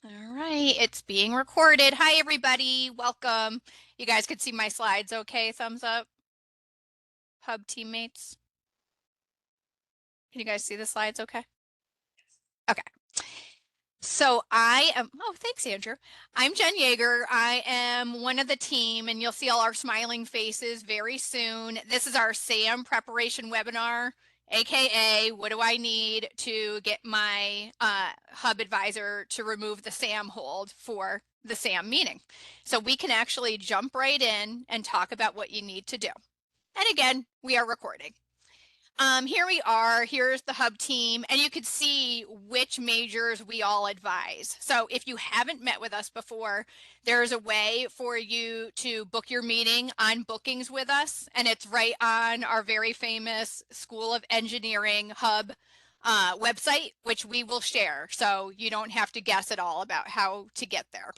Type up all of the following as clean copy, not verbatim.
All right, it's being recorded. Hi, everybody. Welcome. You guys could see my slides okay? Thumbs up. Hub teammates. Can you guys see the slides okay? Okay. So thanks, Andrew. I'm Jen Yeager. I am one of the team, and you'll see all our smiling faces very soon. This is our SAM preparation webinar, AKA, what do I need to get my hub advisor to remove the SAM hold for the SAM meeting? So we can actually jump right in and talk about what you need to do. And again, we are recording. Here we are, here's the hub team, and you could see which majors we all advise. So if you haven't met with us before, there's a way for you to book your meeting on bookings with us, and it's right on our very famous School of Engineering hub website, which we will share. So you don't have to guess at all about how to get there.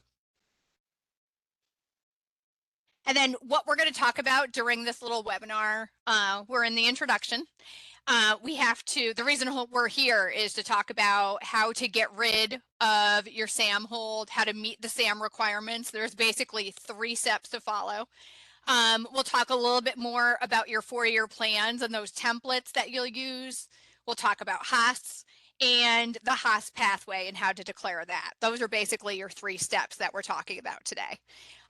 And then what we're going to talk about during this little webinar, we're in the introduction. The reason we're here is to talk about how to get rid of your SAM hold, how to meet the SAM requirements. There's basically 3 steps to follow. We'll talk a little bit more about your 4-year plans and those templates that you'll use. We'll talk about HAAS and the HAAS pathway and how to declare that. Those are basically your 3 steps that we're talking about today.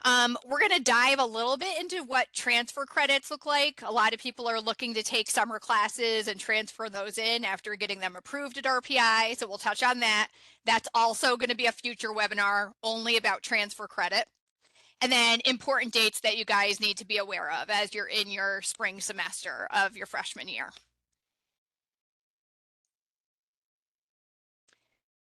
We're going to dive a little bit into what transfer credits look like. A lot of people are looking to take summer classes and transfer those in after getting them approved at RPI. So we'll touch on that. That's also going to be a future webinar only about transfer credit. And then important dates that you guys need to be aware of as you're in your spring semester of your freshman year.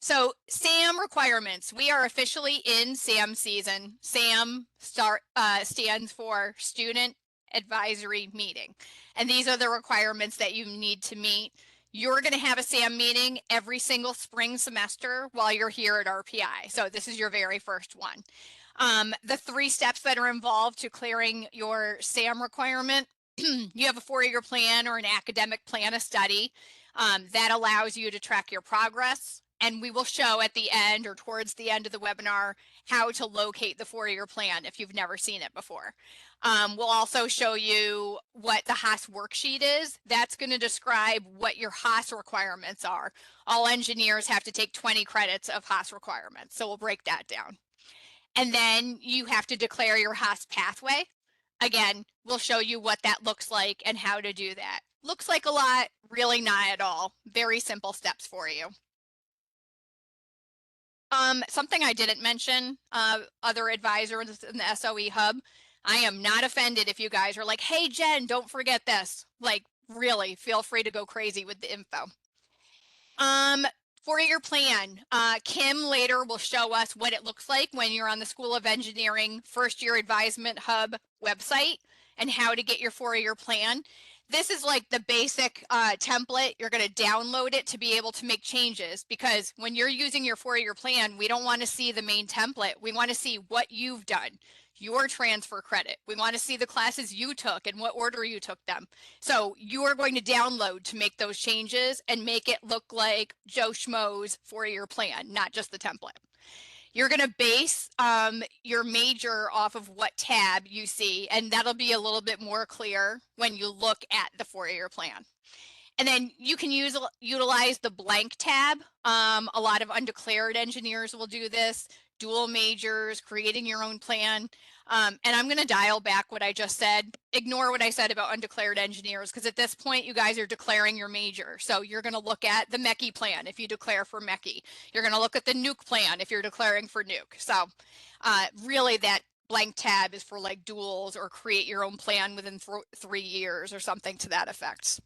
So SAM requirements, we are officially in SAM season. SAM stands for Student Advisory Meeting. And these are the requirements that you need to meet. You're going to have a SAM meeting every single spring semester while you're here at RPI. So this is your very first one. The 3 steps that are involved to clearing your SAM requirement, you have a 4-year plan or an academic plan of study that allows you to track your progress. And we will show at the end or towards the end of the webinar how to locate the 4-year plan if you've never seen it before. We'll also show you what the HAAS worksheet is. That's going to describe what your HAAS requirements are. All engineers have to take 20 credits of HAAS requirements. So we'll break that down. And then you have to declare your HAAS pathway. Again, we'll show you what that looks like and how to do that. Looks like a lot, really not at all. Very simple steps for you. Something I didn't mention, other advisors in the SOE hub, I am not offended if you guys are like, hey, Jen, don't forget this. Like, really, feel free to go crazy with the info. 4-year plan. Kim later will show us what it looks like when you're on the School of Engineering First Year Advisement Hub website and how to get your 4-year plan. This is like the basic template. You're going to download it to be able to make changes because when you're using your 4-year plan, we don't want to see the main template. We want to see what you've done, your transfer credit. We want to see the classes you took and what order you took them. So you are going to download to make those changes and make it look like Joe Schmo's 4-year plan, not just the template. You're going to base your major off of what tab you see, and that'll be a little bit more clear when you look at the 4-year plan. And then you can utilize the blank tab. A lot of undeclared engineers will do this, dual majors, creating your own plan. And I'm going to dial back what I just said. Ignore what I said about undeclared engineers, because at this point, you guys are declaring your major. So you're going to look at the MECI plan if you declare for MECI. You're going to look at the nuke plan if you're declaring for nuke. So really that blank tab is for like duals or create your own plan within 3 years or something to that effect.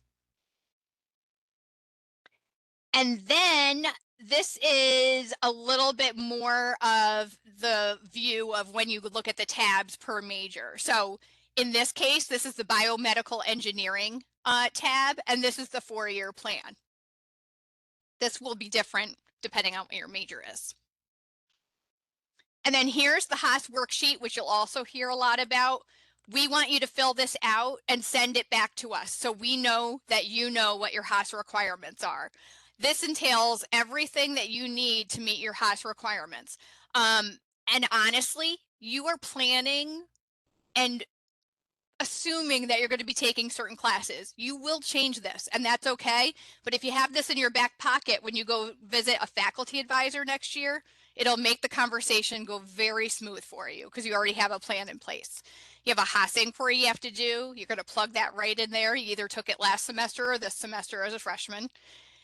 And then this is a little bit more of the view of when you look at the tabs per major. So in this case, this is the biomedical engineering tab, and this is the 4-year plan. This will be different depending on what your major is. And then here's the HAAS worksheet, which you'll also hear a lot about. We want you to fill this out and send it back to us so we know that you know what your Haas requirements are. This entails everything that you need to meet your Haas requirements. And honestly, you are planning and assuming that you're going to be taking certain classes. You will change this, and that's okay. But if you have this in your back pocket when you go visit a faculty advisor next year, it'll make the conversation go very smooth for you because you already have a plan in place. You have a Haas inquiry you have to do. You're going to plug that right in there. You either took it last semester or this semester as a freshman.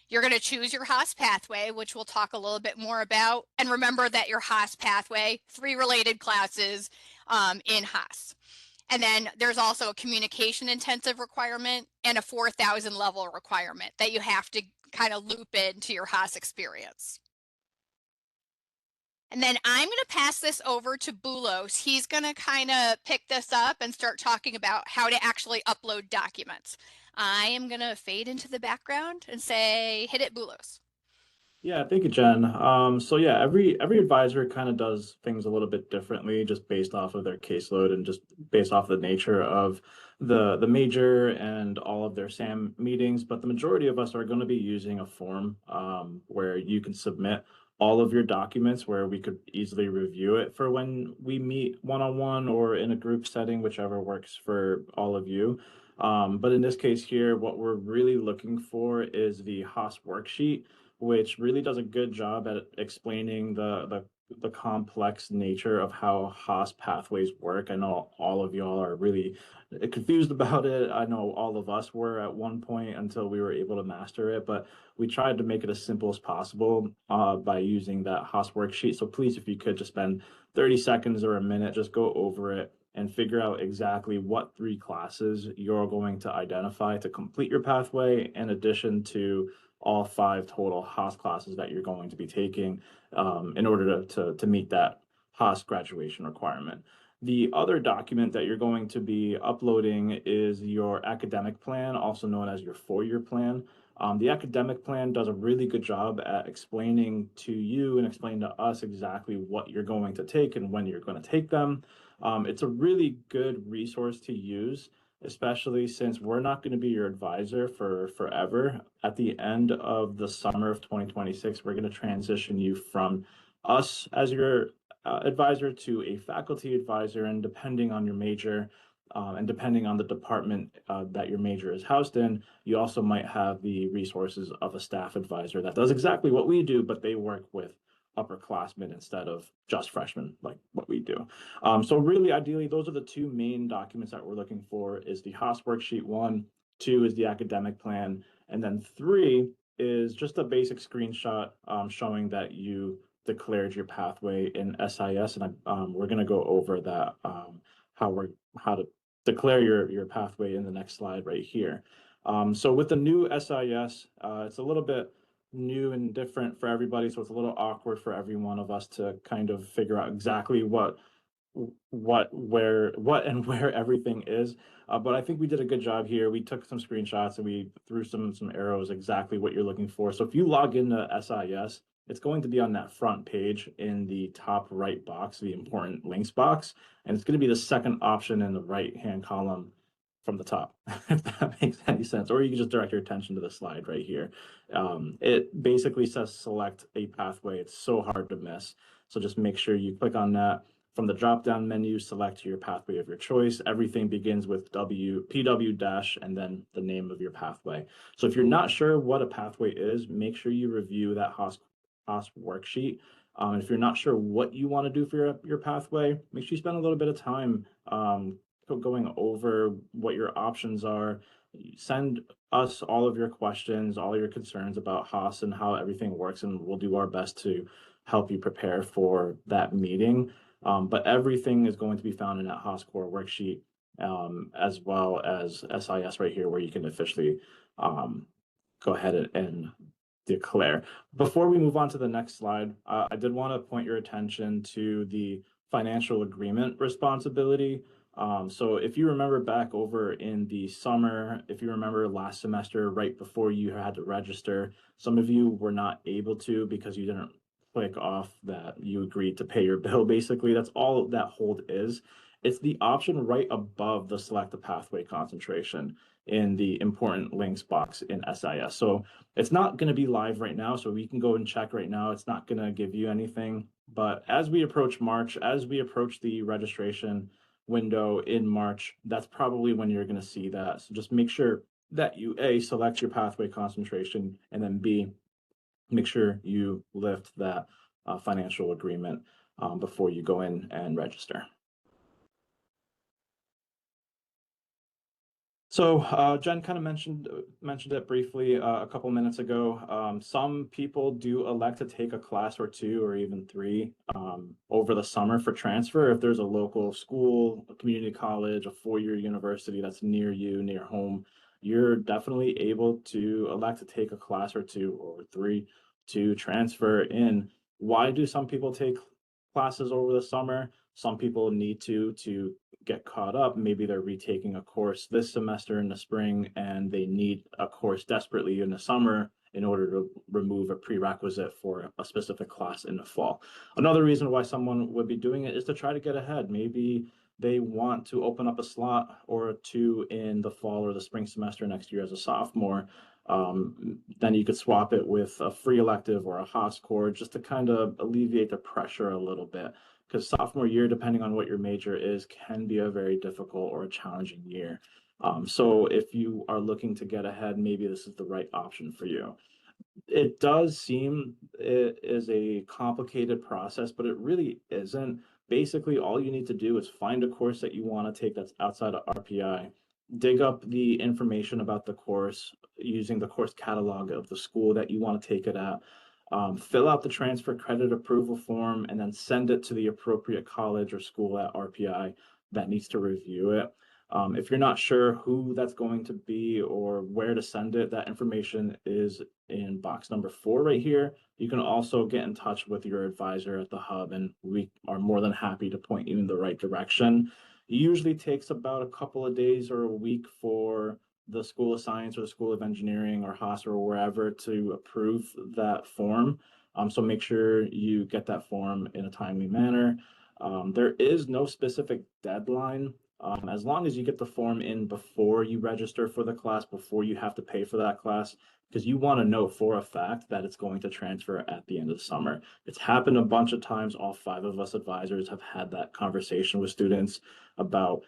You're going to choose your Haas pathway, which we'll talk a little bit more about. And remember that your Haas pathway, 3 related classes in Haas. And then there's also a communication intensive requirement and a 4,000 level requirement that you have to kind of loop into your Haas experience. And then I'm going to pass this over to Bulos. He's going to kind of pick this up and start talking about how to actually upload documents. I am going to fade into the background and say, hit it, Bulos. Yeah, thank you, Jen. So yeah, every advisor kind of does things a little bit differently, just based off of their caseload and just based off the nature of the major and all of their SAM meetings. But the majority of us are going to be using a form where you can submit all of your documents, where we could easily review it for when we meet one-on-one or in a group setting, whichever works for all of you. But in this case here, what we're really looking for is the Haas worksheet, which really does a good job at explaining the complex nature of how Haas pathways work. I know all of y'all are really confused about it. I know all of us were at one point until we were able to master it, but we tried to make it as simple as possible by using that Haas worksheet. So please, if you could just spend 30 seconds or a minute, just go over it and figure out exactly what 3 classes you're going to identify to complete your pathway, in addition to all 5 total Haas classes that you're going to be taking in order to meet that Haas graduation requirement. The other document that you're going to be uploading is your academic plan, also known as your 4-year plan. The academic plan does a really good job at explaining to you and explaining to us exactly what you're going to take and when you're going to take them. It's a really good resource to use, especially since we're not going to be your advisor for forever. At the end of the summer of 2026, we're going to transition you from us as your advisor to a faculty advisor, and depending on your major and depending on the department that your major is housed in, you also might have the resources of a staff advisor that does exactly what we do, but they work with upperclassmen instead of just freshmen like what we do. So really, ideally, those are the 2 main documents that we're looking for: is the Haas worksheet 1, 2 is the academic plan, and then 3 is just a basic screenshot showing that you declared your pathway in SIS. And we're going to go over that, how to declare your pathway in the next slide right here. So with the new SIS, it's a little bit new and different for everybody, so it's a little awkward for every one of us to kind of figure out exactly what and where everything is. But I think we did a good job here. We took some screenshots and we threw some arrows exactly what you're looking for. So if you log into SIS, it's going to be on that front page in the top right box, the important links box, and it's going to be the second option in the right hand column from the top, if that makes any sense. Or you can just direct your attention to the slide right here. It basically says select a pathway. It's so hard to miss. So just make sure you click on that. From the drop-down menu, select your pathway of your choice. Everything begins with PW dash and then the name of your pathway. So if you're not sure what a pathway is, make sure you review that Haas worksheet. If you're not sure what you want to do for your pathway, make sure you spend a little bit of time going over what your options are. Send us all of your questions, all your concerns about Haas and how everything works, and we'll do our best to help you prepare for that meeting. But everything is going to be found in that Haas core worksheet, as well as SIS right here, where you can officially go ahead and declare. Before we move on to the next slide, I did want to point your attention to the financial agreement responsibility. So if you remember back over in the summer, if you remember last semester, right before you had to register, some of you were not able to because you didn't click off that you agreed to pay your bill. Basically, that's all that hold is. It's the option right above the select a pathway concentration in the important links box in SIS. So it's not going to be live right now, so we can go and check right now. It's not going to give you anything. But as we approach March, as we approach the registration window in March, that's probably when you're going to see that. So just make sure that you A, select your pathway concentration, and then B, make sure you lift that financial agreement before you go in and register. So Jen kind of mentioned it briefly a couple minutes ago. Some people do elect to take a class or two or even three over the summer for transfer. If there's a local school, a community college, a four-year university that's near you, near home, you're definitely able to elect to take a class or two or three to transfer in. Why do some people take classes over the summer? Some people need to get caught up. Maybe they're retaking a course this semester in the spring and they need a course desperately in the summer in order to remove a prerequisite for a specific class in the fall. Another reason why someone would be doing it is to try to get ahead. Maybe they want to open up a slot or two in the fall or the spring semester next year as a sophomore. Then you could swap it with a free elective or a Haas core just to kind of alleviate the pressure a little bit, because sophomore year, depending on what your major is, can be a very difficult or a challenging year. So if you are looking to get ahead, maybe this is the right option for you. It does seem it is a complicated process, but it really isn't. Basically, all you need to do is find a course that you want to take that's outside of RPI, dig up the information about the course using the course catalog of the school that you want to take it at, fill out the transfer credit approval form, and then send it to the appropriate college or school at RPI that needs to review it. If you're not sure who that's going to be or where to send it, that information is in box number 4 right here. You can also get in touch with your advisor at the hub, and we are more than happy to point you in the right direction. It usually takes about a couple of days or a week for the School of Science or the School of Engineering or Haas or wherever to approve that form. So make sure you get that form in a timely manner. There is no specific deadline. As long as you get the form in before you register for the class, before you have to pay for that class, because you want to know for a fact that it's going to transfer at the end of the summer. It's happened a bunch of times. All 5 of us advisors have had that conversation with students about,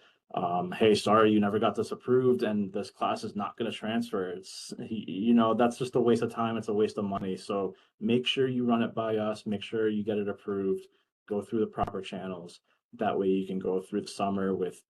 hey, sorry, you never got this approved and this class is not going to transfer. It's, that's just a waste of time. It's a waste of money. So make sure you run it by us, make sure you get it approved, go through the proper channels. That way you can go through the summer with,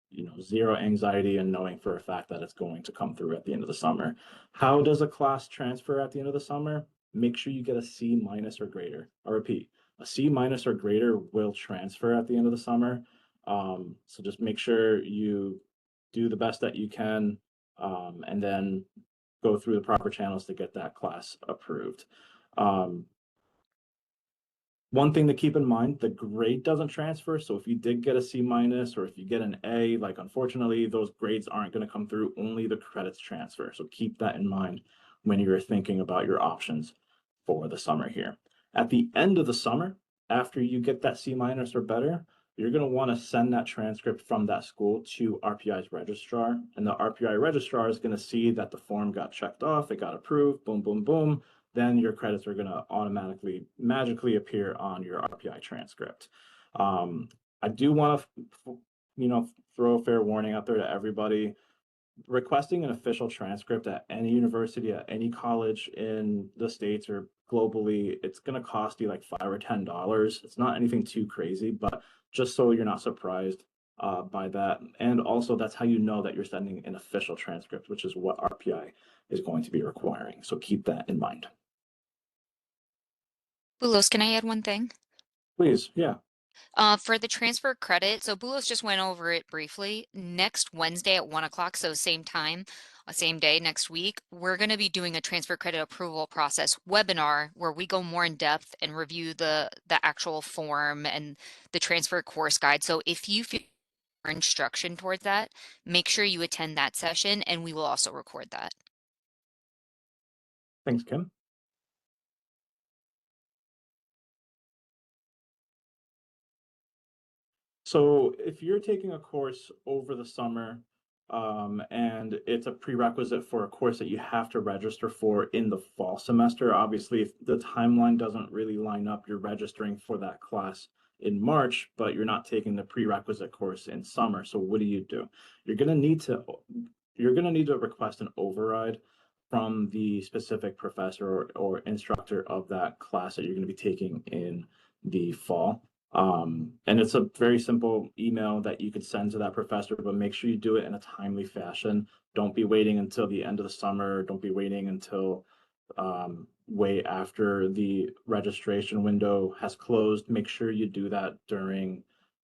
zero anxiety and knowing for a fact that it's going to come through at the end of the summer. How does a class transfer at the end of the summer? Make sure you get a C minus or greater. I repeat, a C minus or greater will transfer at the end of the summer. So just make sure you do the best that you can, and then go through the proper channels to get that class approved. One thing to keep in mind, the grade doesn't transfer. So if you did get a C minus or if you get an A, like unfortunately, those grades aren't going to come through, only the credits transfer. So keep that in mind when you're thinking about your options for the summer here. At the end of the summer, after you get that C minus or better, you're going to want to send that transcript from that school to RPI's registrar. And the RPI registrar is going to see that the form got checked off, it got approved, boom, boom, boom. Then your credits are going to automatically magically appear on your RPI transcript. I do want to, throw a fair warning out there to everybody. Requesting an official transcript at any university, at any college in the States or globally, it's going to cost you like $5 or $10. It's not anything too crazy, but just so you're not surprised by that. And also, that's how you know that you're sending an official transcript, which is what RPI is going to be requiring. So keep that in mind. Bulos, can I add one thing? Please, yeah. For the transfer credit, so Bulos just went over it briefly. Next Wednesday at 1 o'clock, so same time, same day next week, we're going to be doing a transfer credit approval process webinar where we go more in depth and review the actual form and the transfer course guide. So if you feel more instruction towards that, make sure you attend that session and we will also record that. Thanks, Kim. So if you're taking a course over the summer, and it's a prerequisite for a course that you have to register for in the fall semester, obviously, if the timeline doesn't really line up, you're registering for that class in March, but you're not taking the prerequisite course in summer. So what do? You're gonna need to you're gonna need to request an override from the specific professor or instructor of that class that you're gonna be taking in the fall. And it's a very simple email that you could send to that professor, but make sure you do it in a timely fashion. Don't be waiting until the end of the summer. Don't be waiting until way after the registration window has closed. Make sure you do that during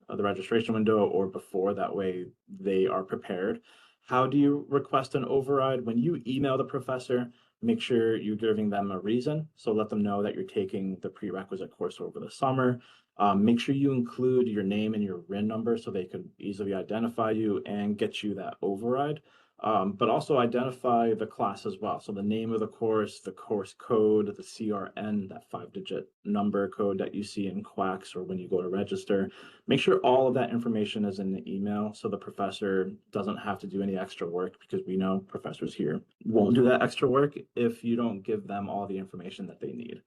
the registration window or before. That way they are prepared. How do you request an override? When you email the professor, make sure you're giving them a reason. So let them know that you're taking the prerequisite course over the summer. Make sure you include your name and your RIN number so they can easily identify you and get you that override. But also identify the class as well. So the name of the course, the course code, the CRN, that 5-digit number code that you see in Quacks or when you go to register. Make sure all of that information is in the email so the professor doesn't have to do any extra work, because we know professors here won't do that extra work if you don't give them all the information that they need.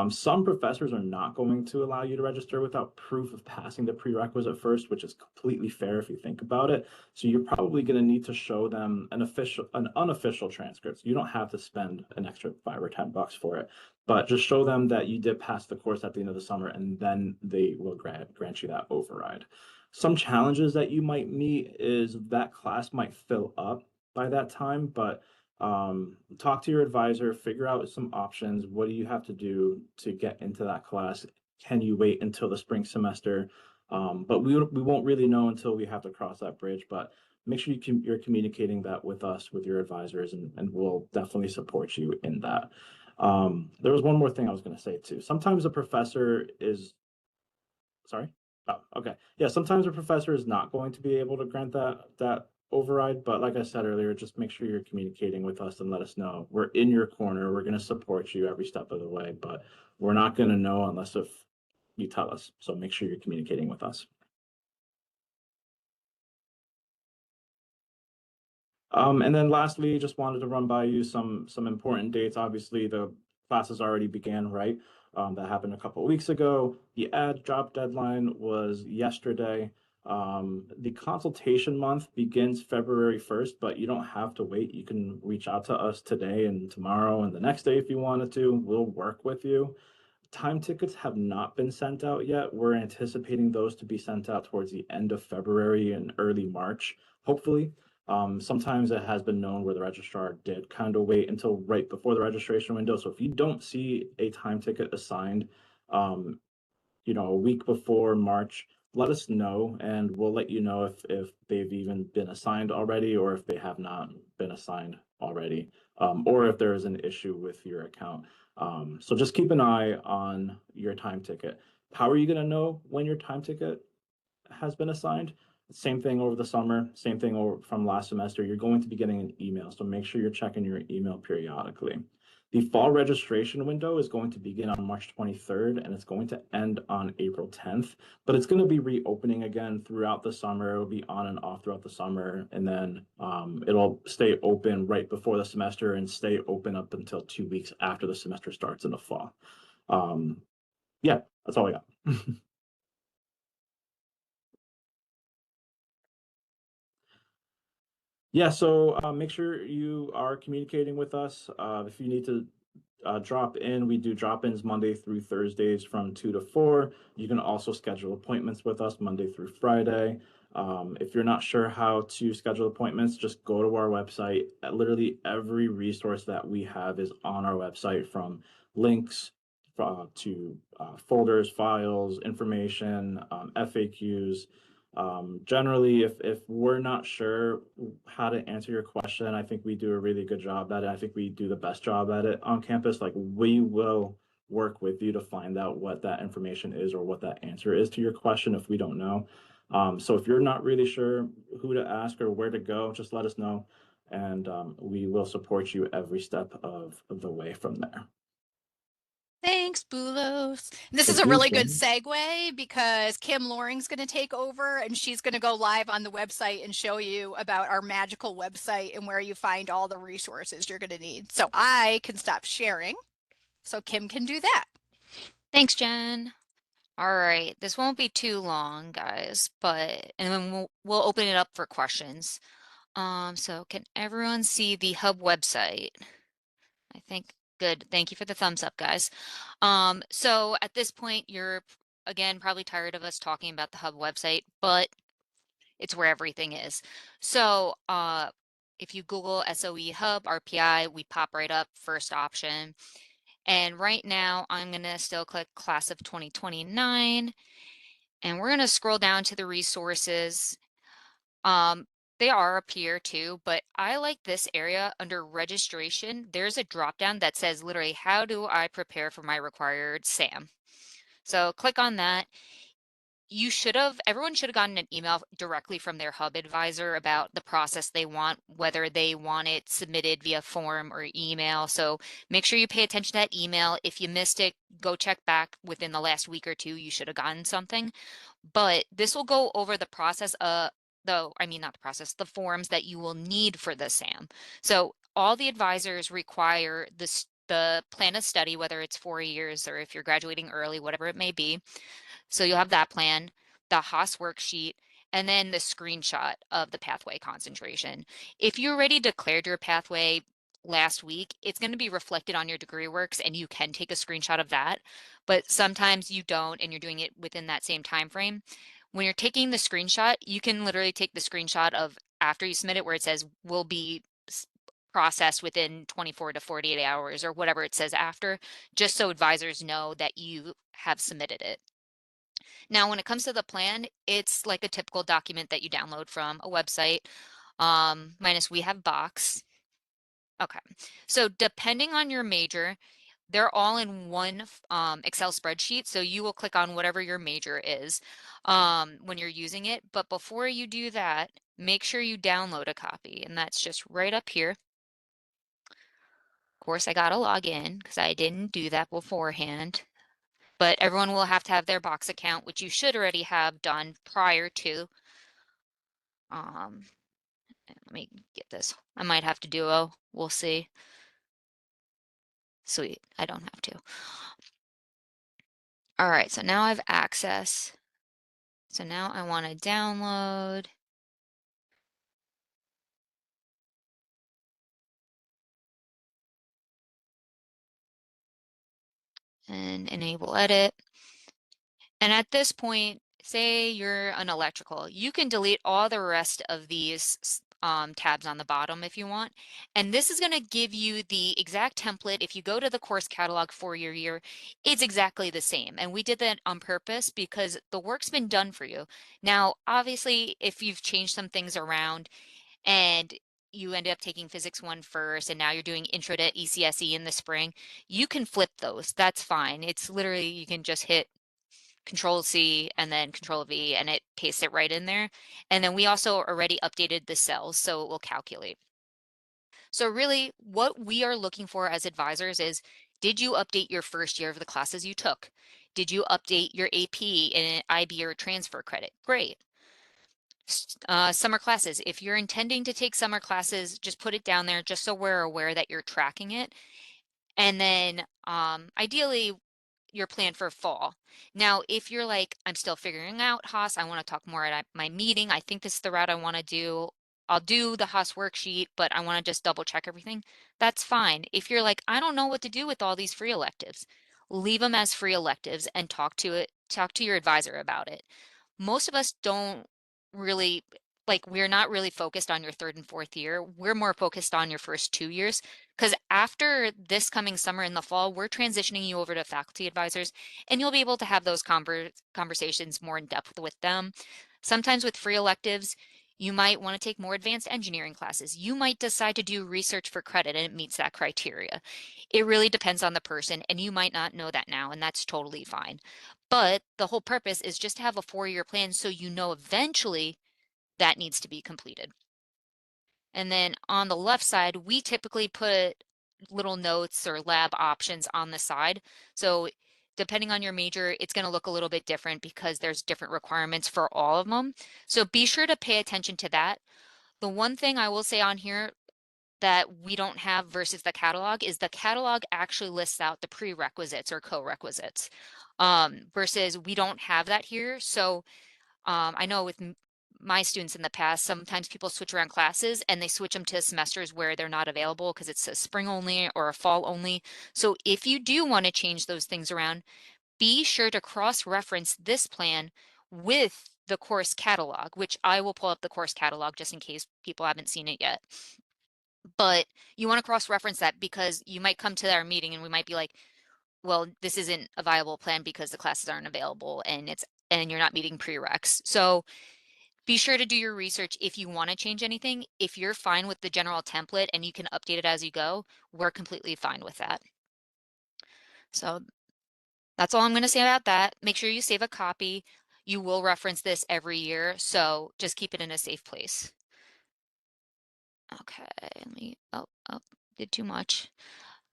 Some professors are not going to allow you to register without proof of passing the prerequisite first, which is completely fair if you think about it. So you're probably going to need to show them an unofficial transcript. You don't have to spend an extra $5 or $10 for it, but just show them that you did pass the course at the end of the summer, and then they will grant you that override. Some challenges that you might meet is that class might fill up by that time, but talk to your advisor, figure out some options. What do you have to do to get into that class? Can you wait until the spring semester? But we won't really know until we have to cross that bridge. But make sure you're communicating that with us, with your advisors, and we'll definitely support you in that. There was one more thing I was going to say too. Sometimes a professor is, sorry. Oh, okay. Yeah, sometimes a professor is not going to be able to grant that override, but like I said earlier, just make sure you're communicating with us and let us know. We're in your corner. We're going to support you every step of the way, but we're not going to know unless if you tell us. So make sure you're communicating with us. And then lastly, just wanted to run by you some important dates. Obviously, the classes already began, right? That happened a couple of weeks ago. The ad drop deadline was yesterday. The consultation month begins February 1st, but you don't have to wait. You can reach out to us today and tomorrow and the next day if you wanted to. We'll work with you. Time tickets have not been sent out yet. We're anticipating those to be sent out towards the end of February and early March, hopefully. Sometimes it has been known where the registrar did kind of wait until right before the registration window. So if you don't see a time ticket assigned, um, a week before March, let us know and we'll let you know if they've even been assigned already or if they have not been assigned already, or if there is an issue with your account. So just keep an eye on your time ticket. How are you going to know when your time ticket has been assigned? Same thing over the summer, same thing over from last semester. You're going to be getting an email, so make sure you're checking your email periodically. The fall registration window is going to begin on March 23rd and it's going to end on April 10th, but it's going to be reopening again throughout the summer. It'll be on and off throughout the summer, and then it'll stay open right before the semester and stay open up until 2 weeks after the semester starts in the fall. Yeah, that's all I got. Yeah, so make sure you are communicating with us. If you need to drop in, we do drop-ins Monday through Thursdays from 2 to 4. You can also schedule appointments with us Monday through Friday. If you're not sure how to schedule appointments, just go to our website. Literally every resource that we have is on our website, from links to folders, files, information, FAQs. Generally, if we're not sure how to answer your question, I think we do a really good job at it. I think we do the best job at it on campus. Like, we will work with you to find out what that information is or what that answer is to your question if we don't know. So if you're not really sure who to ask or where to go, just let us know, and we will support you every step of the way from there. Thanks, Bulos. This is Thank a you, really good Jen. segue because Kim Loring's going to take over and she's going to go live on the website and show you about our magical website and where you find all the resources you're going to need. So I can stop sharing so Kim can do that. Thanks, Jen. All right, this won't be too long, guys, but and then we'll open it up for questions. So can everyone see the Hub website? I think good. Thank you for the thumbs up, guys. So at this point, you're again probably tired of us talking about the Hub website, but it's where everything is. So if you Google SOE Hub RPI, we pop right up, first option. And right now, I'm going to still click Class of 2029. And we're going to scroll down to the resources. They are up here too, but I like this area under registration. There's a drop down that says literally, how do I prepare for my required SAM? So click on that. Everyone should have gotten an email directly from their hub advisor about the process they want, whether they want it submitted via form or email. So make sure you pay attention to that email. If you missed it, go check back within the last week or two. You should have gotten something. But this will go over the process not the process, the forms that you will need for the SAM. So all the advisors require the plan of study, whether it's 4 years or if you're graduating early, whatever it may be. So you'll have that plan, the Haas worksheet, and then the screenshot of the pathway concentration. If you already declared your pathway last week, it's going to be reflected on your degree works and you can take a screenshot of that, but sometimes you don't and you're doing it within that same time frame. When you're taking the screenshot, you can literally take the screenshot of after you submit it where it says will be processed within 24 to 48 hours or whatever it says after, just so advisors know that you have submitted it. Now, when it comes to the plan, it's like a typical document that you download from a website, minus we have Box. Okay, so depending on your major, they're all in one Excel spreadsheet. So you will click on whatever your major is when you're using it. But before you do that, make sure you download a copy. And that's just right up here. Of course, I got to log in because I didn't do that beforehand. But everyone will have to have their Box account, which you should already have done prior to. Let me get this. I might have to duo. We'll see. Sweet, I don't have to. All right, so now I have access. So now I want to download. And enable edit. And at this point, say you're an electrical, you can delete all the rest of these tabs on the bottom if you want. And this is going to give you the exact template. If you go to the course catalog for your year, it's exactly the same. And we did that on purpose because the work's been done for you. Now, obviously, if you've changed some things around and you ended up taking physics 1 first and now you're doing intro to ECSE in the spring, you can flip those. That's fine. It's literally, you can just hit Control C and then Control V and it pastes it right in there. And then we also already updated the cells, so it will calculate. So really what we are looking for as advisors is, did you update your first year of the classes you took? Did you update your AP and IB or transfer credit? Great. Summer classes. If you're intending to take summer classes, just put it down there just so we're aware that you're tracking it. And then ideally your plan for fall. Now, if you're like, I'm still figuring out Haas, I want to talk more at my meeting. I think this is the route I want to do. I'll do the Haas worksheet, but I want to just double check everything. That's fine. If you're like, I don't know what to do with all these free electives, leave them as free electives and talk to your advisor about it. Most of us don't really we're not really focused on your third and fourth year. We're more focused on your first 2 years because after this coming summer in the fall, we're transitioning you over to faculty advisors and you'll be able to have those conversations more in depth with them. Sometimes with free electives, you might want to take more advanced engineering classes. You might decide to do research for credit and it meets that criteria. It really depends on the person and you might not know that now and that's totally fine. But the whole purpose is just to have a 4-year plan so you know eventually that needs to be completed. And then on the left side, we typically put little notes or lab options on the side. So depending on your major, it's going to look a little bit different because there's different requirements for all of them. So be sure to pay attention to that. The one thing I will say on here that we don't have versus the catalog is the catalog actually lists out the prerequisites or co-requisites, versus we don't have that here. So I know with my students in the past, sometimes people switch around classes and they switch them to semesters where they're not available because it's a spring only or a fall only. So if you do want to change those things around, be sure to cross-reference this plan with the course catalog, which I will pull up the course catalog just in case people haven't seen it yet. But you want to cross-reference that because you might come to our meeting and we might be like, well, this isn't a viable plan because the classes aren't available and you're not meeting prereqs. So be sure to do your research if you want to change anything. If you're fine with the general template and you can update it as you go, we're completely fine with that. So that's all I'm going to say about that. Make sure you save a copy. You will reference this every year, so just keep it in a safe place. Okay, did too much.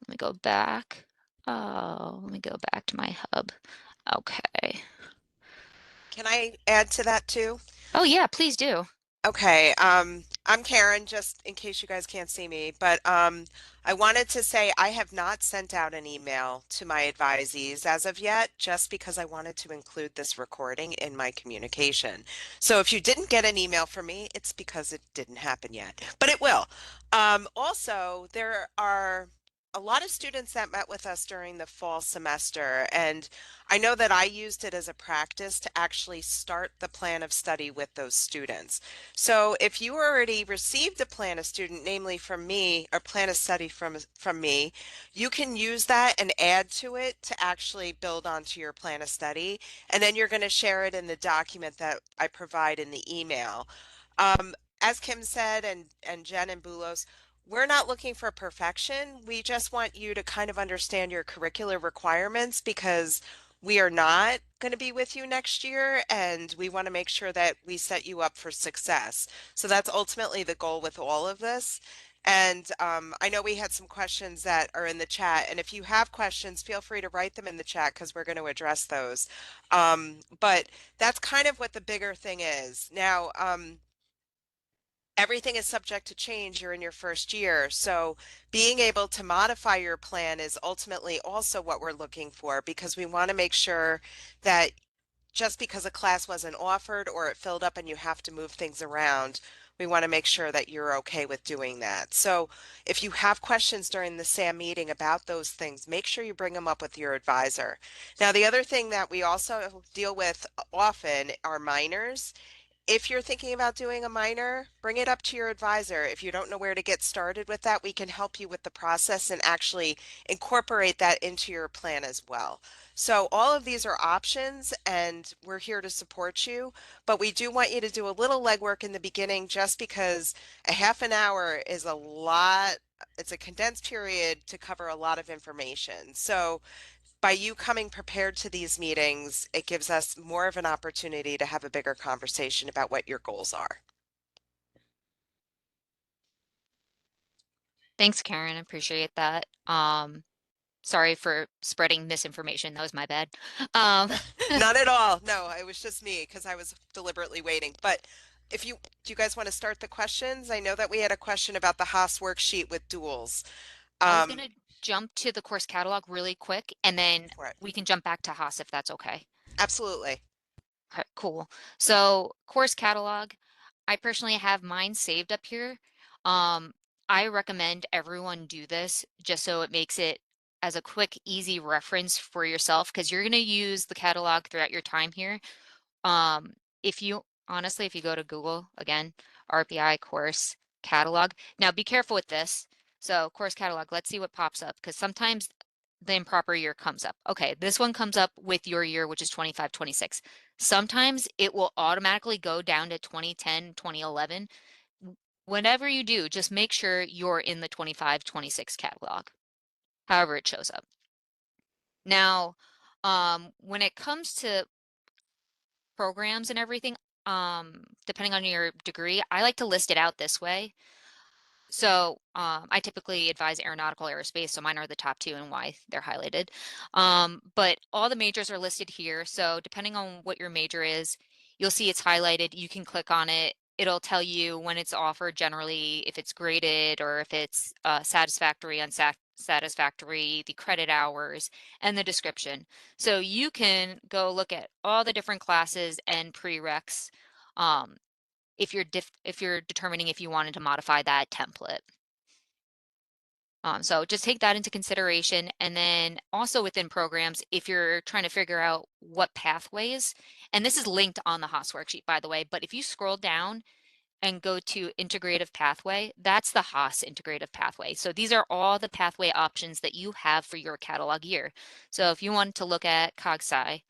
Let me go back. Oh, let me go back to my hub. Okay. Can I add to that too? Oh yeah, please do. Okay, I'm Karen, just in case you guys can't see me, but I wanted to say I have not sent out an email to my advisees as of yet, just because I wanted to include this recording in my communication. So if you didn't get an email from me, it's because it didn't happen yet, but it will. Also, there are a lot of students that met with us during the fall semester, and I know that I used it as a practice to actually start the plan of study with those students. So if you already received a plan of student, namely from me, or plan of study from me, you can use that and add to it to actually build onto your plan of study. And then you're going to share it in the document that I provide in the email. As Kim said, and Jen and Bulos, we're not looking for perfection. We just want you to kind of understand your curricular requirements because we are not going to be with you next year, and we want to make sure that we set you up for success. So that's ultimately the goal with all of this. And I know we had some questions that are in the chat, and if you have questions, feel free to write them in the chat because we're going to address those. But that's kind of what the bigger thing is. Now, everything is subject to change. You're in your first year. So being able to modify your plan is ultimately also what we're looking for because we want to make sure that just because a class wasn't offered or it filled up and you have to move things around, we want to make sure that you're okay with doing that. So if you have questions during the SAM meeting about those things, make sure you bring them up with your advisor. Now, the other thing that we also deal with often are minors. If you're thinking about doing a minor, bring it up to your advisor. If you don't know where to get started with that, we can help you with the process and actually incorporate that into your plan as well. So all of these are options and we're here to support you, but we do want you to do a little legwork in the beginning just because a half an hour is a lot. It's a condensed period to cover a lot of information. So by you coming prepared to these meetings, it gives us more of an opportunity to have a bigger conversation about what your goals are. Thanks, Karen. Appreciate that. Sorry for spreading misinformation. That was my bad. Um, Not at all. No, it was just me because I was deliberately waiting. But if you do you guys want to start the questions? I know that we had a question about the Haas worksheet with duals. I was Um, gonna jump to the course catalog really quick, and then for it. we can jump back to Haas if that's okay. Absolutely. Okay, cool. So course catalog, I personally have mine saved up here. Um, I recommend everyone do this just so it makes it as a quick, easy reference for yourself because you're going to use the catalog throughout your time here. Um, if you honestly, if you go to Google again, RPI course catalog. Now be careful with this. So course catalog, let's see what pops up because sometimes the improper year comes up. Okay, this one comes up with your year, which is 25, 26. Sometimes it will automatically go down to 2010, 2011. Whenever you do, just make sure you're in the 25, 26 catalog, however it shows up. Now, when it comes to programs and everything, depending on your degree, I like to list it out this way. So I typically advise aeronautical aerospace, so mine are the top two and why they're highlighted. But all the majors are listed here. So depending on what your major is, you'll see it's highlighted. You can click on it. It'll tell you when it's offered, generally, if it's graded or if it's satisfactory, unsatisfactory, the credit hours, and the description. So you can go look at all the different classes and prereqs if you're determining if you wanted to modify that template. So just take that into consideration. And then also within programs, if you're trying to figure out what pathways, and this is linked on the Haas worksheet, by the way, but if you scroll down and go to integrative pathway, that's the Haas integrative pathway. So these are all the pathway options that you have for your catalog year. So if you want to look at CogSci,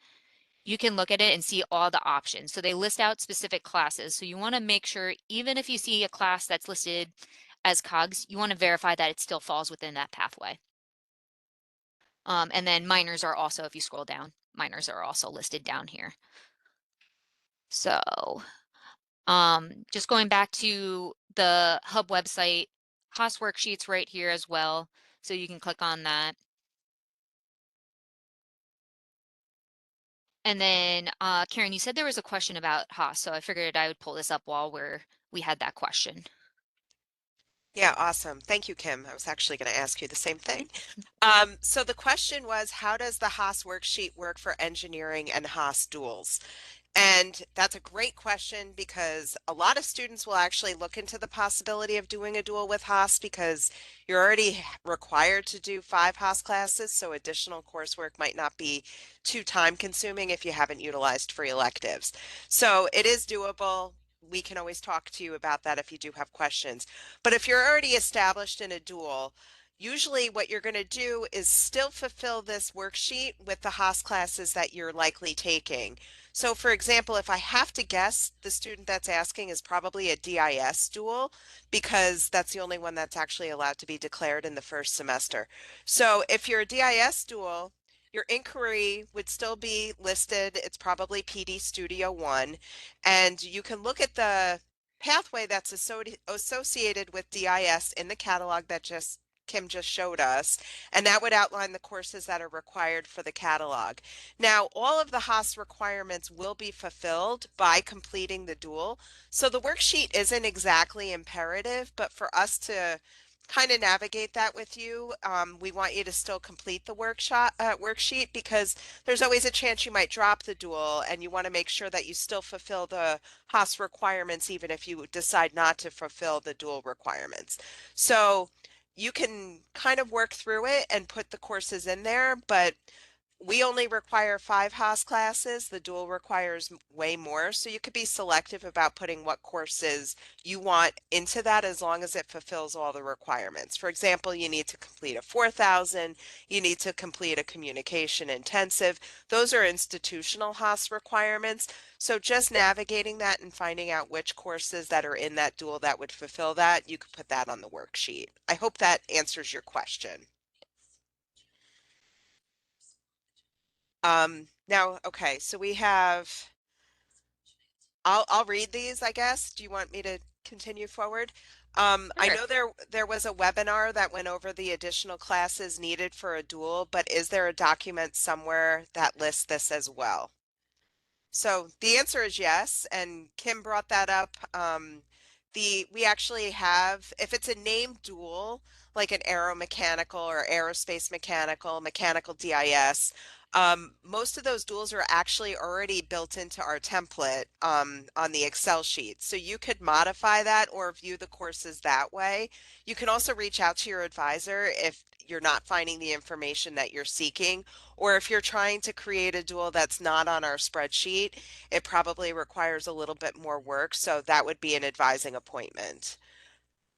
you can look at it and see all the options. So they list out specific classes. So you want to make sure, even if you see a class that's listed as COGS, you want to verify that it still falls within that pathway. And then minors are also, if you scroll down, minors are also listed down here. So just going back to the hub website, Haas worksheets right here as well. So you can click on that. And then Karen, you said there was a question about Haas, so I figured I would pull this up while we had that question. Yeah, awesome. Thank you, Kim. I was actually going to ask you the same thing. So the question was, how does the Haas worksheet work for engineering and Haas duals? And that's a great question because a lot of students will actually look into the possibility of doing a dual with Haas because you're already required to do 5 Haas classes, so additional coursework might not be too time consuming if you haven't utilized free electives. So it is doable. We can always talk to you about that if you do have questions. But if you're already established in a dual, usually what you're going to do is still fulfill this worksheet with the Haas classes that you're likely taking. So for example, if I have to guess, the student that's asking is probably a DIS dual because that's the only one that's actually allowed to be declared in the first semester. So if you're a DIS dual, your inquiry would still be listed. It's probably PD Studio 1, and you can look at the pathway that's associated with DIS in the catalog that Kim just showed us, and that would outline the courses that are required for the catalog. Now, all of the Haas requirements will be fulfilled by completing the dual. So the worksheet isn't exactly imperative, but for us to kind of navigate that with you, we want you to still complete the worksheet because there's always a chance you might drop the dual and you want to make sure that you still fulfill the Haas requirements even if you decide not to fulfill the dual requirements. So you can kind of work through it and put the courses in there, but we only require 5 Haas classes. The dual requires way more. So you could be selective about putting what courses you want into that as long as it fulfills all the requirements. For example, you need to complete a 4,000, you need to complete a communication intensive. Those are institutional Haas requirements. So just navigating that and finding out which courses that are in that dual that would fulfill that, you could put that on the worksheet. I hope that answers your question. Now, okay, so we have, I'll read these, I guess. Do you want me to continue forward? I Sure. know there was a webinar that went over the additional classes needed for a dual, but is there a document somewhere that lists this as well? So the answer is yes, and Kim brought that up. We actually have, if it's a named dual, like an aeromechanical or aerospace mechanical, mechanical DIS, most of those duals are actually already built into our template on the Excel sheet. So you could modify that or view the courses that way. You can also reach out to your advisor if you're not finding the information that you're seeking, or if you're trying to create a dual that's not on our spreadsheet, it probably requires a little bit more work. So that would be an advising appointment.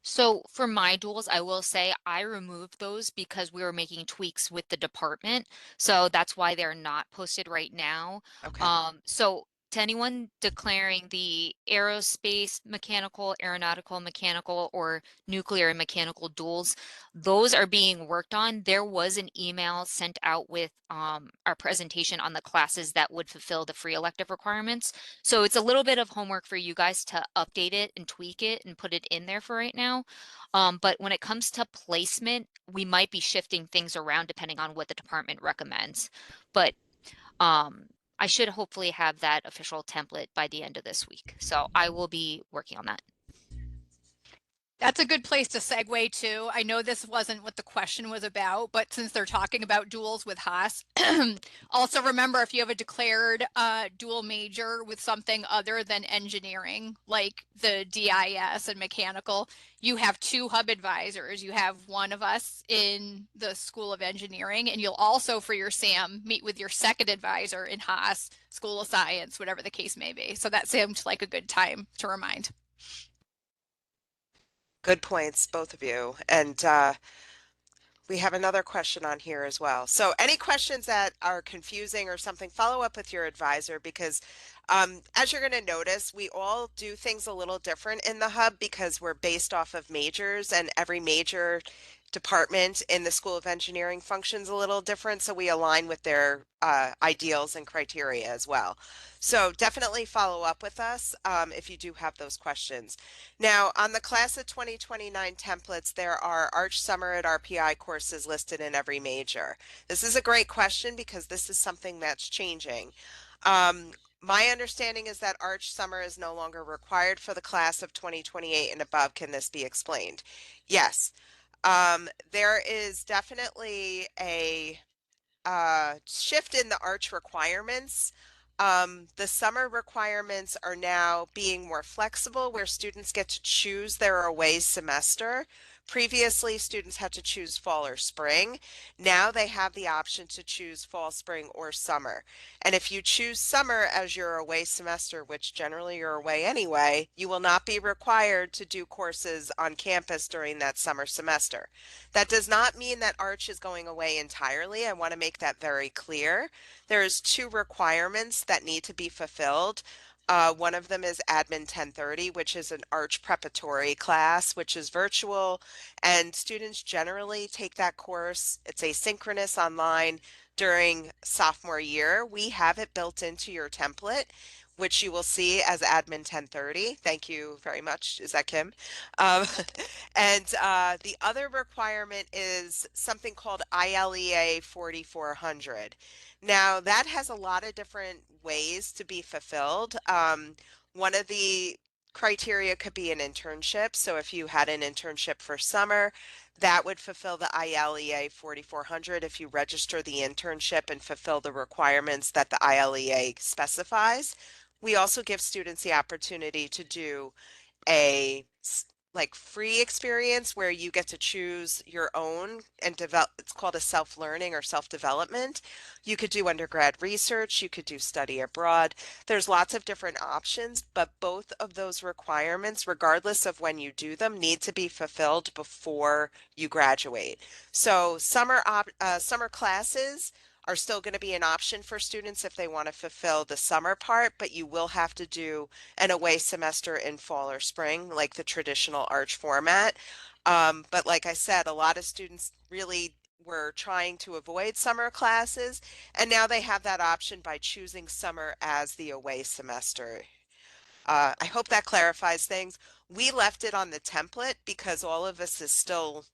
So for my duals, I will say I removed those because we were making tweaks with the department. So that's why they're not posted right now. Okay. So to anyone declaring the aerospace mechanical, aeronautical mechanical, or nuclear and mechanical duals, those are being worked on. There was an email sent out with our presentation on the classes that would fulfill the free elective requirements. So it's a little bit of homework for you guys to update it and tweak it and put it in there for right now. But when it comes to placement, we might be shifting things around depending on what the department recommends. But I should hopefully have that official template by the end of this week. So I will be working on that. That's a good place to segue to. I know this wasn't what the question was about, but since they're talking about duals with Haas, also remember if you have a declared dual major with something other than engineering, like the DIS and mechanical, you have two hub advisors. You have one of us in the School of Engineering, and you'll also, for your SAM, meet with your second advisor in Haas, School of Science, whatever the case may be. So that seemed like a good time to remind. Good points, both of you. And we have another question on here as well. So any questions that are confusing or something, follow up with your advisor because as you're going to notice, we all do things a little different in the hub because we're based off of majors and every major department in the School of Engineering functions a little different. So we align with their ideals and criteria as well. So definitely follow up with us if you do have those questions. Now, on the class of 2029 templates, there are Arch Summer at RPI courses listed in every major. This is a great question because this is something that's changing. My understanding is that Arch Summer is no longer required for the class of 2028 and above. Can this be explained? Yes. There is definitely a shift in the Arch requirements. The summer requirements are now being more flexible where students get to choose their away semester. Previously, students had to choose fall or spring. Now they have the option to choose fall, spring, or summer. And if you choose summer as your away semester, which generally you're away anyway, you will not be required to do courses on campus during that summer semester. That does not mean that Arch is going away entirely. I want to make that very clear. There's two requirements that need to be fulfilled. One of them is Admin 1030, which is an Arch preparatory class, which is virtual, and students generally take that course. It's asynchronous online during sophomore year. We have it built into your template, which you will see as Admin 1030. Thank you very much. Is that Kim? Um, and the other requirement is something called ILEA 4400. Now, that has a lot of different ways to be fulfilled. One of the criteria could be an internship. So if you had an internship for summer, that would fulfill the ILEA 4400 if you register the internship and fulfill the requirements that the ILEA specifies. We also give students the opportunity to do a like free experience where you get to choose your own and develop. It's called a self-learning or self-development. You could do undergrad research, you could do study abroad. There's lots of different options, but both of those requirements, regardless of when you do them, need to be fulfilled before you graduate. So summer classes are still going to be an option for students if they want to fulfill the summer part, but you will have to do an away semester in fall or spring, like the traditional Arch format. But like I said, a lot of students really were trying to avoid summer classes, and now they have that option by choosing summer as the away semester. I hope that clarifies things. We left it on the template because all of us is still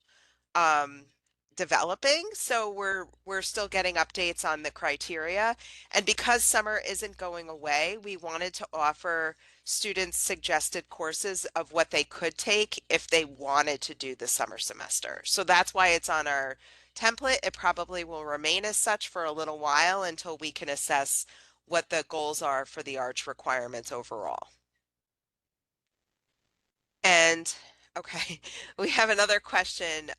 um, developing. So we're still getting updates on the criteria. And because summer isn't going away, we wanted to offer students suggested courses of what they could take if they wanted to do the summer semester. So that's why it's on our template. It probably will remain as such for a little while until we can assess what the goals are for the Arch requirements overall. And okay, we have another question.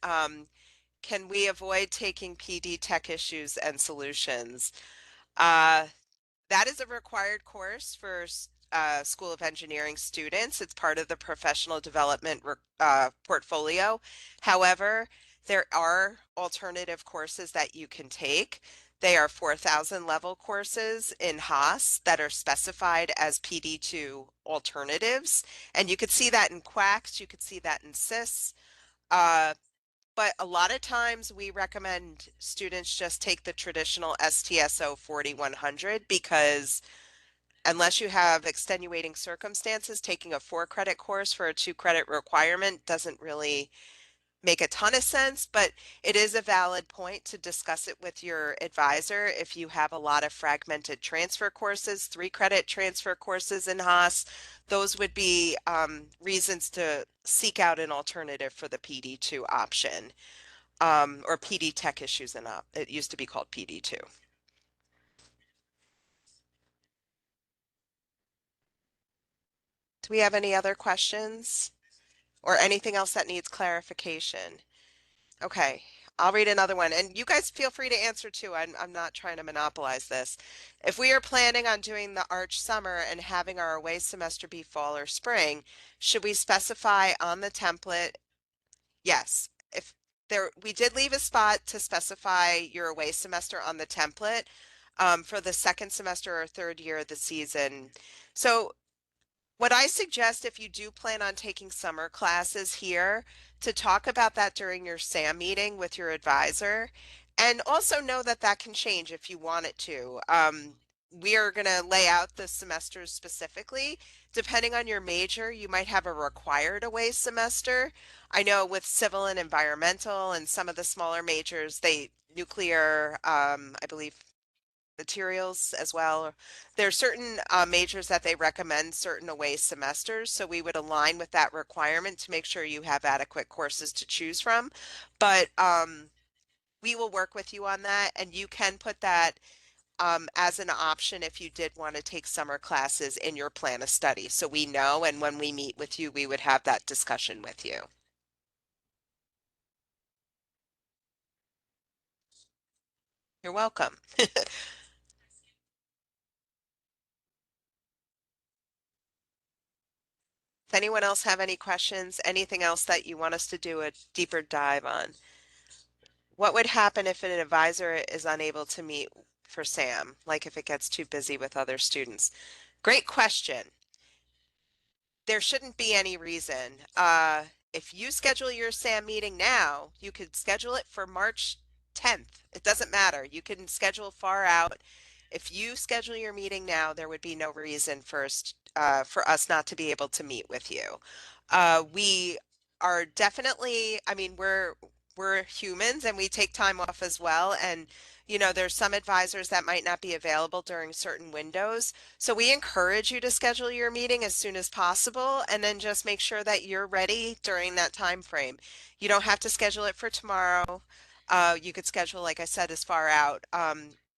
Can we avoid taking PD Tech Issues and Solutions? That is a required course for School of Engineering students. It's part of the professional development portfolio. However, there are alternative courses that you can take. They are 4,000 level courses in Haas that are specified as PD2 alternatives. And you could see that in QUACs, you could see that in CIS. But a lot of times we recommend students just take the traditional STSO 4100 because unless you have extenuating circumstances, taking a 4-credit course for a 2-credit requirement doesn't really make a ton of sense, but it is a valid point to discuss it with your advisor if you have a lot of fragmented transfer courses, 3-credit transfer courses in Haas. Those would be reasons to seek out an alternative for the PD2 option, or PD Tech Issues and Up. It used to be called PD2. Do we have any other questions or anything else that needs clarification? Okay, I'll read another one, and you guys feel free to answer too. I'm not trying to monopolize this. If we are planning on doing the Arch summer and having our away semester be fall or spring, should we specify on the template? Yes. If there, we did leave a spot to specify your away semester on the template for the second semester or third year of the season. So what I suggest if you do plan on taking summer classes here, to talk about that during your SAM meeting with your advisor, and also know that that can change if you want it to. We are going to lay out the semesters specifically. Depending on your major, you might have a required away semester. I know with civil and environmental and some of the smaller majors, nuclear, I believe materials as well. There are certain majors that they recommend certain away semesters, so we would align with that requirement to make sure you have adequate courses to choose from. But we will work with you on that, and you can put that as an option if you did want to take summer classes in your plan of study. So we know, and when we meet with you, we would have that discussion with you. You're welcome. Does anyone else have any questions? Anything else that you want us to do a deeper dive on? What would happen if an advisor is unable to meet for SAM, like if it gets too busy with other students? Great question. There shouldn't be any reason. If you schedule your SAM meeting now, you could schedule it for March 10th. It doesn't matter. You can schedule far out. If you schedule your meeting now, there would be no reason for us not to be able to meet with you. We are definitely, I mean, we're humans and we take time off as well. And, you know, there's some advisors that might not be available during certain windows. So we encourage you to schedule your meeting as soon as possible and then just make sure that you're ready during that time frame. You don't have to schedule it for tomorrow. You could schedule, like I said, as far out.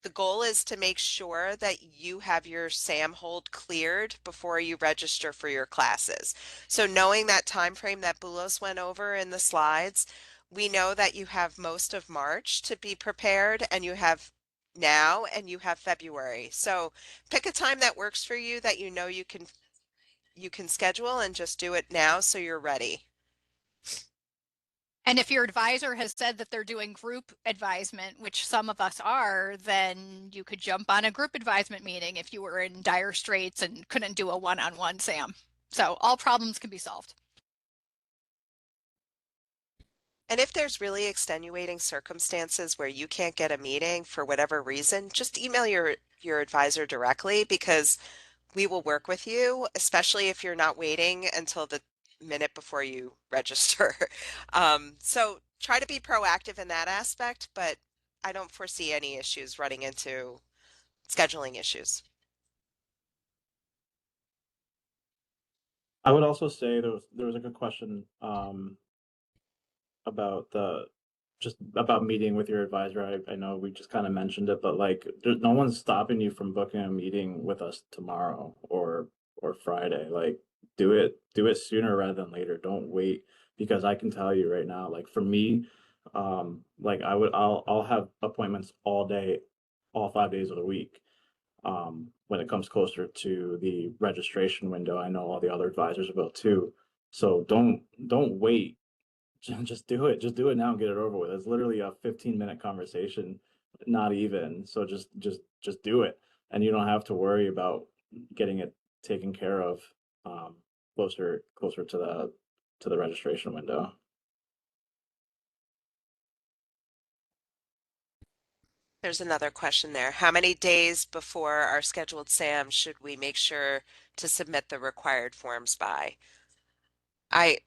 The goal is to make sure that you have your SAM hold cleared before you register for your classes. So knowing that time frame that Bulos went over in the slides, we know that you have most of March to be prepared, and you have now and you have February. So pick a time that works for you that you know you can schedule and just do it now so you're ready. And if your advisor has said that they're doing group advisement, which some of us are, then you could jump on a group advisement meeting if you were in dire straits and couldn't do a one-on-one SAM. So all problems can be solved. And if there's really extenuating circumstances where you can't get a meeting for whatever reason, just email your advisor directly because we will work with you, especially if you're not waiting until the minute before you register. So try to be proactive in that aspect, but I don't foresee any issues running into scheduling issues. I would also say there was like a question about just about meeting with your advisor. I know we just kind of mentioned it, but like there's no one's stopping you from booking a meeting with us tomorrow or Friday. Like do it sooner rather than later. Don't wait, because I can tell you right now, like for me, like I'll have appointments all day, all 5 days of the week. When it comes closer to the registration window, I know all the other advisors will too. So don't wait. Just do it. Just do it now and get it over with. It's literally a 15-minute conversation not even. So just do it, and you don't have to worry about getting it taken care of closer to the registration window. There's another question there. How many days before our scheduled SAM should we make sure to submit the required forms by? I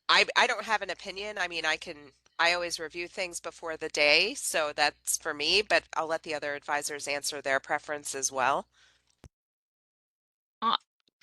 I don't have an opinion. I mean, I always review things before the day, so that's for me, but I'll let the other advisors answer their preference as well.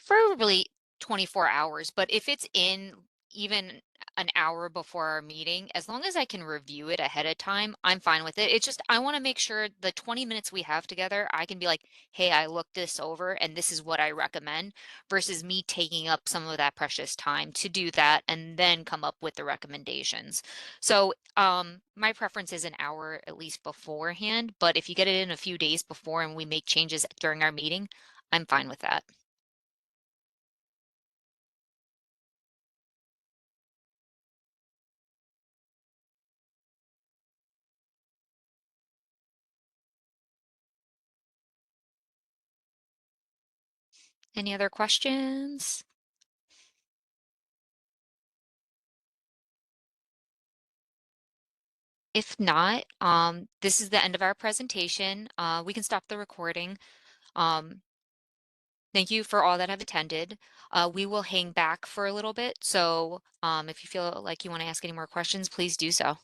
Preferably 24 hours, but if it's in even an hour before our meeting, as long as I can review it ahead of time, I'm fine with it. It's just I want to make sure the 20 minutes we have together, I can be like, hey, I looked this over and this is what I recommend, versus me taking up some of that precious time to do that and then come up with the recommendations. So my preference is an hour at least beforehand, but if you get it in a few days before and we make changes during our meeting, I'm fine with that. Any other questions? If not, this is the end of our presentation. We can stop the recording. Um, thank you for all that have attended. We will hang back for a little bit. So if you feel like you want to ask any more questions, please do so.